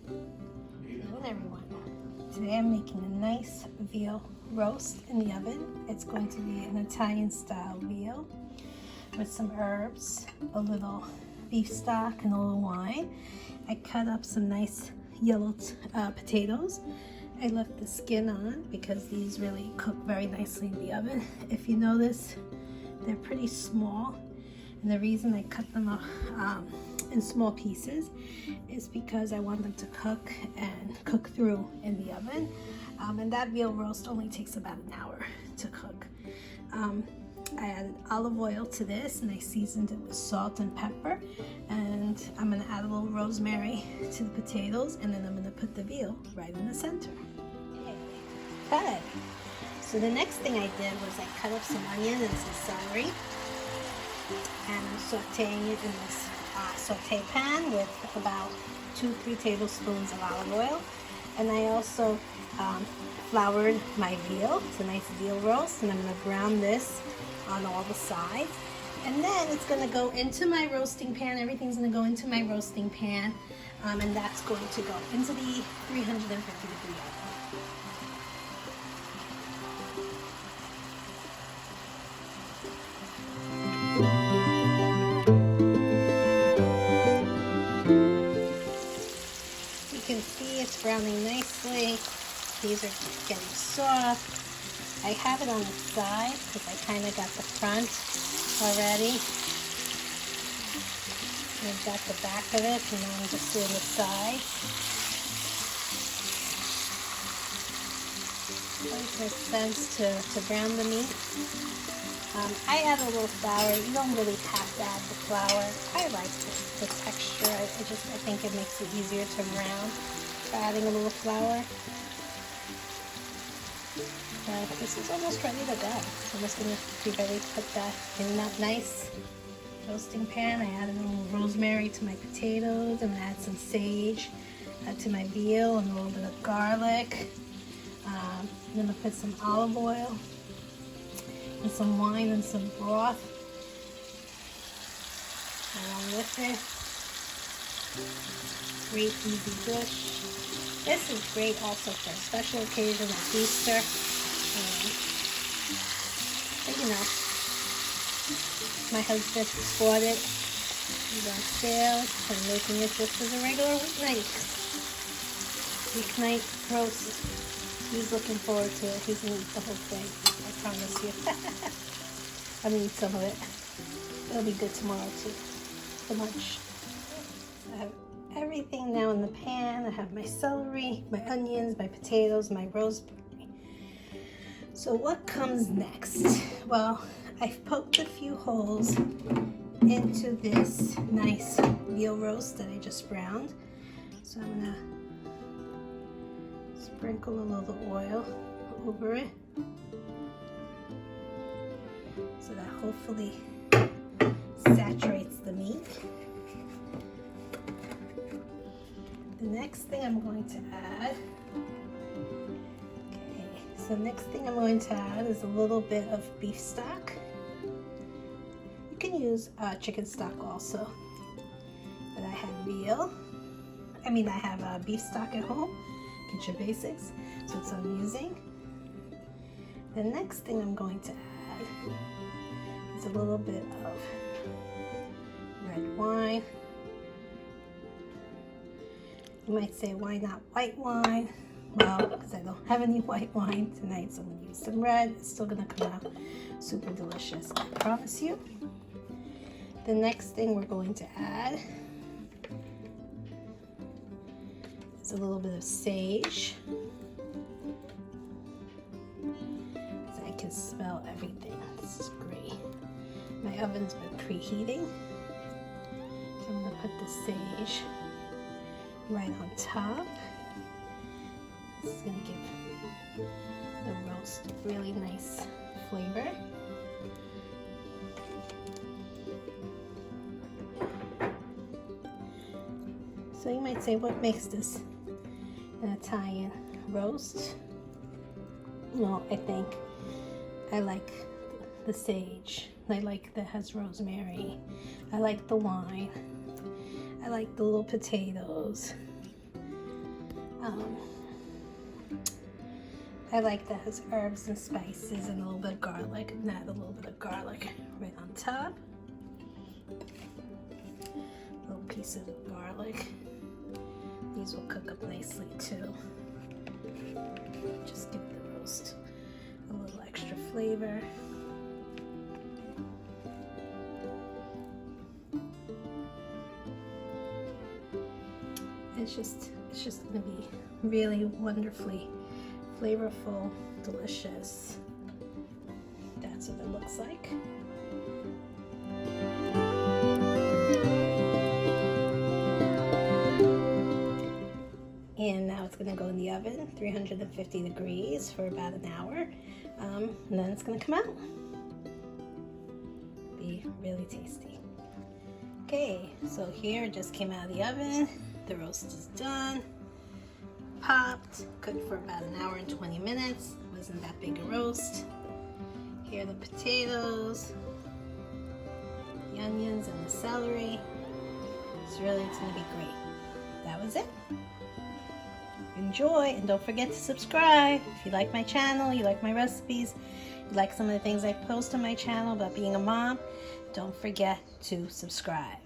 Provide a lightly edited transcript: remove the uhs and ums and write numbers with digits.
Hello everyone. Today I'm making a nice veal roast in the oven. It's going to be an Italian style veal with some herbs, a little beef stock, and a little wine. I cut up some nice yellow potatoes. I left the skin on because these really cook very nicely in the oven. If you notice, they're pretty small, and the reason I cut them up in small pieces is because I want them to cook and cook through in the oven. And that veal roast only takes about an hour to cook. I added olive oil to this, and I seasoned it with salt and pepper, and I'm going to add a little rosemary to the potatoes, and then I'm going to put the veal right in the center. Okay. So the next thing I did was I cut up some onion and some celery, and I'm sauteing it in this saute pan with about 2-3 tablespoons of olive oil. And I also floured my veal. It's a nice veal roast, and I'm going to brown this on all the sides. And then it's going to go into my roasting pan. Everything's going to go into my roasting pan, and that's going to go into the 350-degree oven. You can see it's browning nicely. These are getting soft. I have it on the side because I kind of got the front already. And I've got the back of it, and now I'm just doing the side. It always makes sense to brown the meat. I add a little flour. You don't really have to add the flour. I like the texture. I think it makes it easier to brown by adding a little flour. This is almost ready to go. So I'm just going to be ready to put that in that nice roasting pan. I added a little rosemary to my potatoes, and add some sage to my veal, and a little bit of garlic. I'm going to put some olive oil and some wine and some broth along with it. Great easy dish. This is great also for a special occasion like Easter. But you know, my husband bought it. He's on sale. I'm making it just as a regular weeknight roast. He's looking forward to it. He's going to eat the whole thing. I promise you. I'm going to eat some of it. It'll be good tomorrow too, for lunch. I have everything now in the pan. I have my celery, my onions, my potatoes, my rosemary. So what comes next? Well, I've poked a few holes into this nice veal roast that I just browned. So I'm going to sprinkle a little oil over it, so that hopefully saturates the meat. The next thing I'm going to add, is a little bit of beef stock. You can use chicken stock also, but I have I have beef stock at home. Get your basics, so that's what I'm using. The next thing I'm going to add is a little bit of red wine. You might say, why not white wine? Well, because I don't have any white wine tonight, so I'm going to use some red. It's still going to come out super delicious, I promise you. The next thing we're going to add is a little bit of sage. So I can smell everything. This is great. My oven's been preheating. So I'm going to put the sage right on top. This is going to give the roast really nice flavor. So you might say, what makes this an Italian roast? Well, I think I like the sage. I like that has rosemary. I like the wine. I like the little potatoes. Um, I like that it has herbs and spices and a little bit of garlic, and add a little bit of garlic right on top. Little pieces of garlic. These will cook up nicely too. Just give the roast a little extra flavor. It's just gonna be really wonderfully flavorful, delicious. That's what it looks like. And now it's gonna go in the oven, 350 degrees for about an hour. And then it's gonna come out. Be really tasty. Okay, so here it just came out of the oven. The roast is done. Popped, cooked for about an hour and 20 minutes. Wasn't that big a roast. Here are the potatoes, the onions, and the celery. It's gonna be great. That was it. Enjoy, and don't forget to subscribe. If you like my channel, you like my recipes, you like some of the things I post on my channel about being a mom, don't forget to subscribe.